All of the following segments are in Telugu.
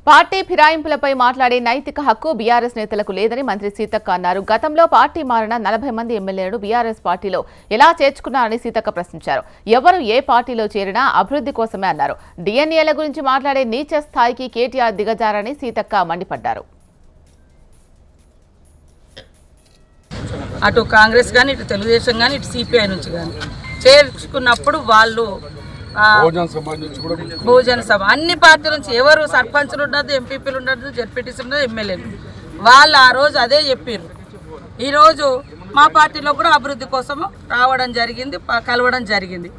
పార్టీ ఫిరాయింపులపై మాట్లాడే నైతిక హక్కు బీఆర్ఎస్ నేతలకు లేదని మంత్రి సీతక్క అన్నారు. గతంలో పార్టీ మారిన 40 మంది ఎమ్మెల్యేలను బీఆర్ఎస్ పార్టీలో ఎలా చేర్చుకున్నారని సీతక్క ప్రశ్నించారు. ఎవరు ఏ పార్టీలో చేరినా అభివృద్ధి కోసమే అన్నారు. డిఎన్ఏల గురించి మాట్లాడే నీచ స్థాయికి కేటీఆర్ దిగజారని సీతక్క మండిపడ్డారు. అటు కాంగ్రెస్ కానీ ఇటు తెలుగుదేశం కానీ ఇటు సిపిఐ నుంచి కానీ చేర్చుకున్నప్పుడు వాళ్ళు బహుజన సభ అన్ని పార్టీల నుంచి ఎవరు సర్పంచులు ఉండదు, ఎంపీపీలు ఉండదు, జెడ్పీటీసీ ఉండదు, ఎమ్మెల్యేలు వాళ్ళు ఆ రోజు అదే చెప్పారు. ఈరోజు మా పార్టీలో కూడా అభివృద్ధి కోసం రావడం జరిగింది, కలవడం జరిగింది.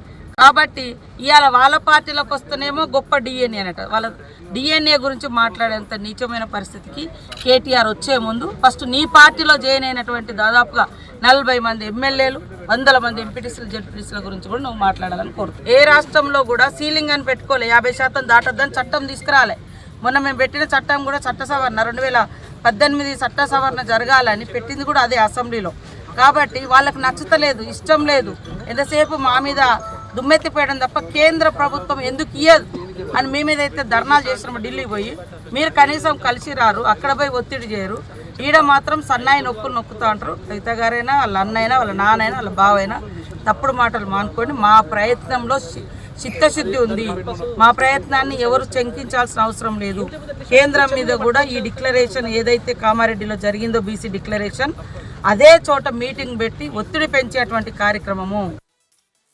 కాబట్టి ఇవాళ వాళ్ళ పార్టీలోకి వస్తేనేమో గొప్ప డిఎన్ఏ అనట. వాళ్ళ డిఎన్ఏ గురించి మాట్లాడేంత నీచమైన పరిస్థితికి కేటీఆర్ వచ్చే ముందు ఫస్ట్ నీ పార్టీలో జాయిన్ అయినటువంటి దాదాపుగా 40 మంది ఎమ్మెల్యేలు, 100 మంది ఎంపీటీసీలు, జెడ్పీటీసీల గురించి కూడా నువ్వు మాట్లాడాలని కోరుతున్నావు. ఏ రాష్ట్రంలో కూడా సీలింగ్ అని పెట్టుకోలే, 50% దాటొద్దని చట్టం తీసుకురాలే. మొన్న మేము పెట్టిన చట్టం కూడా చట్ట సవరణ 2018 చట్ట సవరణ జరగాలని పెట్టింది కూడా అదే అసెంబ్లీలో. కాబట్టి వాళ్ళకు నచ్చతలేదు, ఇష్టం లేదు, ఎంతసేపు మా మీద దుమ్మెత్తిపోయడం తప్ప కేంద్ర ప్రభుత్వం ఎందుకు ఇయ్యదు అని మీ మీద అయితే ధర్నాలు చేసినాము. ఢిల్లీ పోయి మీరు కనీసం కలిసి రారు, అక్కడ పోయి ఒత్తిడి చేయరు. ఈడ మాత్రం సన్నాయి నొక్కుతా అంటారు. కవిత గారైనా వాళ్ళ అన్నైనా వాళ్ళ నాన్నైనా వాళ్ళ బావైనా తప్పుడు మాటలు మానుకోండి. మా ప్రయత్నంలో చిత్తశుద్ధి ఉంది. మా ప్రయత్నాన్ని ఎవరు శంకించాల్సిన అవసరం లేదు. కేంద్రం మీద కూడా ఈ డిక్లరేషన్ ఏదైతే కామారెడ్డిలో జరిగిందో బీసీ డిక్లరేషన్, అదే చోట మీటింగ్ పెట్టి ఒత్తిడి పెంచేటువంటి కార్యక్రమము